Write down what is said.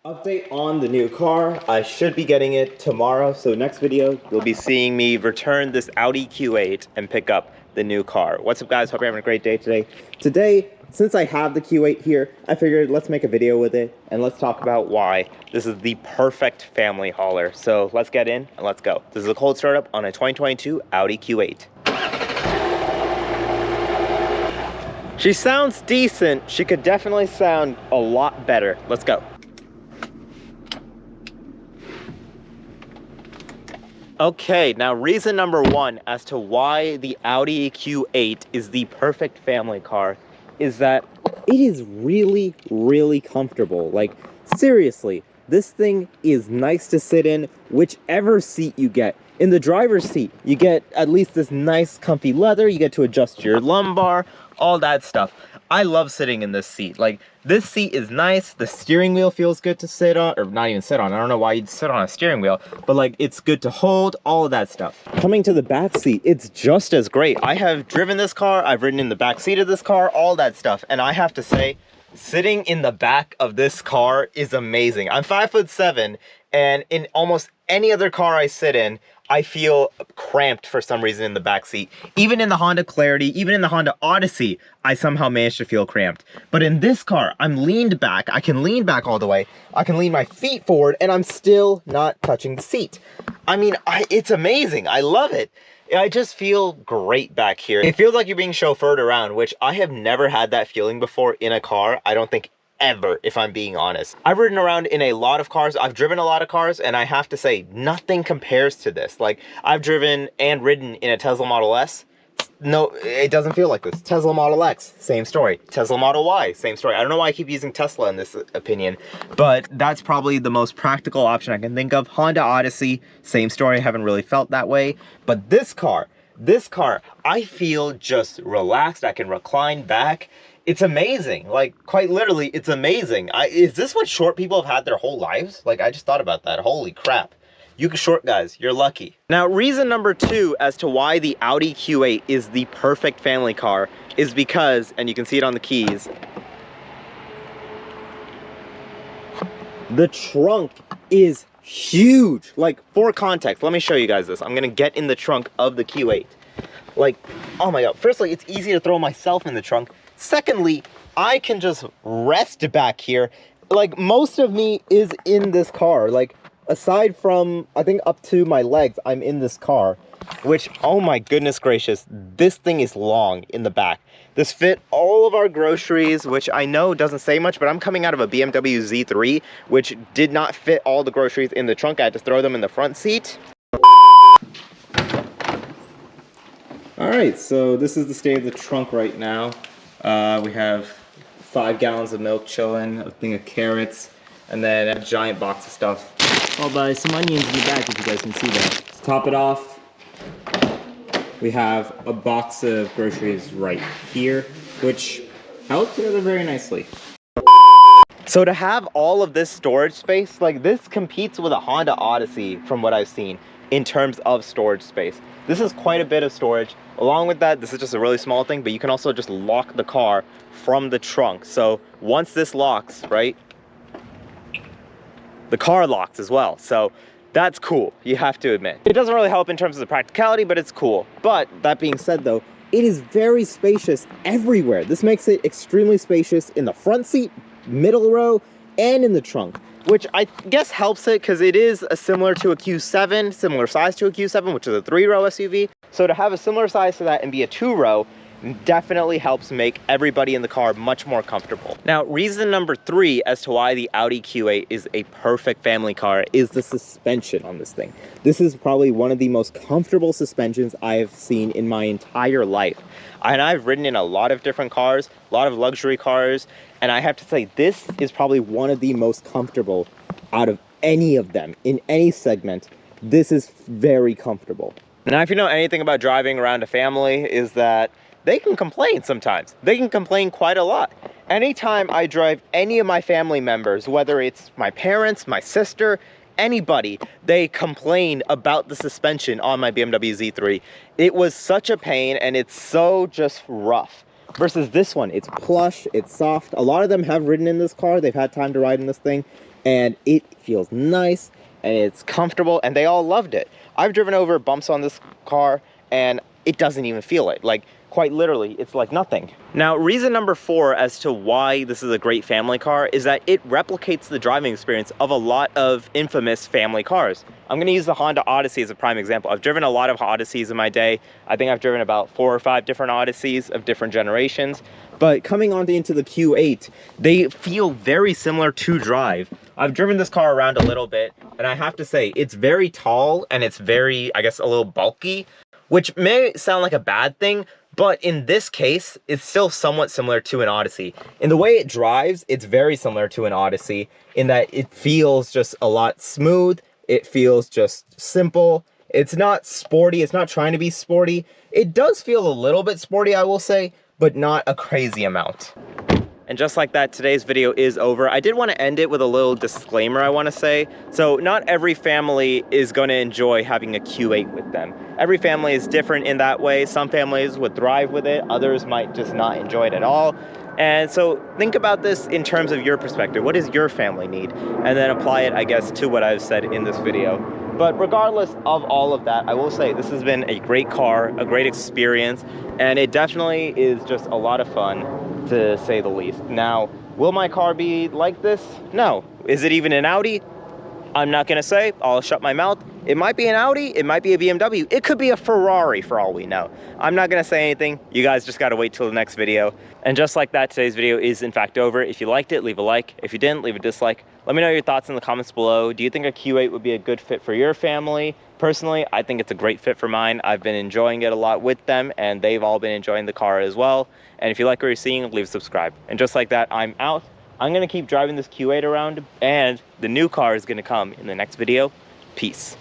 Update on the new car. I should be getting it tomorrow, so next video you'll be seeing me return this Audi Q8 and pick up the new car. What's up guys, hope you're having a great day today. Today, since I have the Q8 here, I figured let's make a video with it and let's talk about why this is the perfect family hauler. So let's get in and let's go. This is a cold startup on a 2022 Audi Q8. She sounds decent. She could definitely sound a lot better. Let's go. Okay, now reason number one as to why the Audi Q8 is the perfect family car is that it is really, really comfortable. Like, seriously, this thing is nice to sit in whichever seat you get. In the driver's seat, you get at least this nice comfy leather, you get to adjust your lumbar, all that stuff. I love sitting in this seat. Like, this seat is nice, the steering wheel feels good to sit on, or not even sit on, I don't know why you'd sit on a steering wheel, but like, it's good to hold, all of that stuff. Coming to the back seat, it's just as great. I have driven this car, I've ridden in the back seat of this car, all that stuff, and I have to say, sitting in the back of this car is amazing. I'm 5'7", and in almost any other car I sit in, I feel cramped for some reason in the back seat. Even in the Honda Clarity, even in the Honda Odyssey, I somehow managed to feel cramped. But in this car, I'm leaned back. I can lean back all the way. I can lean my feet forward, and I'm still not touching the seat. I mean, it's amazing. I love it. I just feel great back here. It feels like you're being chauffeured around, which I have never had that feeling before in a car. I don't think ever, if I'm being honest. I've ridden around in a lot of cars. I've driven a lot of cars, and I have to say, nothing compares to this. Like, I've driven and ridden in a Tesla Model S. No, it doesn't feel like this. Tesla Model X, same story. Tesla Model Y, same story. I don't know why I keep using Tesla in this opinion, but that's probably the most practical option I can think of. Honda Odyssey, same story. I haven't really felt that way. But this car, I feel just relaxed. I can recline back. It's amazing. Like, quite literally, it's amazing. Is this what short people have had their whole lives? Like, I just thought about that. Holy crap. You short guys, you're lucky. Now, reason number two as to why the Audi Q8 is the perfect family car is because, and you can see it on the keys, the trunk is huge. Like, for context, let me show you guys this. I'm gonna get in the trunk of the Q8. Like, oh my God. Firstly, it's easy to throw myself in the trunk. Secondly, I can just rest back here. Like, most of me is in this car. Like, aside from, I think up to my legs, I'm in this car, which, oh my goodness gracious, this thing is long in the back. This fit all of our groceries, which I know doesn't say much, but I'm coming out of a BMW Z3, which did not fit all the groceries in the trunk. I had to throw them in the front seat. All right, so this is the state of the trunk right now. We have 5 gallons of milk chilling, a thing of carrots, and then a giant box of stuff. I'll buy some onions in the back if you guys can see that. To top it off, we have a box of groceries right here, which held together very nicely. So to have all of this storage space, like, this competes with a Honda Odyssey from what I've seen in terms of storage space. This is quite a bit of storage. Along with that, this is just a really small thing, but you can also just lock the car from the trunk. So once this locks, right, the car locks as well. So that's cool, you have to admit. It doesn't really help in terms of the practicality, but it's cool. But that being said though, it is very spacious everywhere. This makes it extremely spacious in the front seat, middle row, and in the trunk, which I guess helps it because it is similar to a Q7, similar size to a Q7, which is a 3-row SUV. So to have a similar size to that and be a 2-row definitely helps make everybody in the car much more comfortable. Now, reason number 3 as to why the Audi Q8 is a perfect family car is the suspension on this thing. This is probably one of the most comfortable suspensions I have seen in my entire life. And I've ridden in a lot of different cars, a lot of luxury cars, and I have to say this is probably one of the most comfortable out of any of them. In any segment, this is very comfortable. Now, if you know anything about driving around a family, is that they can complain sometimes. They can complain quite a lot. Anytime I drive any of my family members, whether it's my parents, my sister, anybody, they complain about the suspension on my BMW Z3. It was such a pain, and it's so just rough. Versus this one, it's plush, it's soft. A lot of them have ridden in this car. They've had time to ride in this thing. and it feels nice and it's comfortable, and they all loved it. I've driven over bumps on this car and it doesn't even feel it. Like, quite literally, it's like nothing. Now, reason number 4 as to why this is a great family car is that it replicates the driving experience of a lot of infamous family cars. I'm gonna use the Honda Odyssey as a prime example. I've driven a lot of Odysseys in my day. I think I've driven about 4 or 5 different Odysseys of different generations. But coming on into the Q8, they feel very similar to drive. I've driven this car around a little bit, and I have to say, it's very tall and it's very, I guess, a little bulky, which may sound like a bad thing, but in this case, it's still somewhat similar to an Odyssey. In the way it drives, it's very similar to an Odyssey in that it feels just a lot smooth. It feels just simple. It's not sporty. It's not trying to be sporty. It does feel a little bit sporty, I will say, but not a crazy amount. And just like that, today's video is over. I did want to end it with a little disclaimer I want to say. So not every family is going to enjoy having a Q8 with them. Every family is different in that way. Some families would thrive with it. Others might just not enjoy it at all. And so think about this in terms of your perspective. What does your family need? And then apply it, I guess, to what I've said in this video. But regardless of all of that, I will say this has been a great car, a great experience, and it definitely is just a lot of fun, to say the least. Now, will my car be like this? No. Is it even an Audi? I'm not gonna say. I'll shut my mouth. It might be an Audi, it might be a BMW, it could be a Ferrari for all we know. I'm not gonna say anything. You guys just gotta wait till the next video. And just like that, today's video is in fact over. If you liked it, leave a like. If you didn't, leave a dislike. Let me know your thoughts in the comments below. Do you think a Q8 would be a good fit for your family? Personally, I think it's a great fit for mine. I've been enjoying it a lot with them, and they've all been enjoying the car as well. And if you like what you're seeing, leave a subscribe. And just like that, I'm out. I'm gonna keep driving this Q8 around, and the new car is gonna come in the next video. Peace.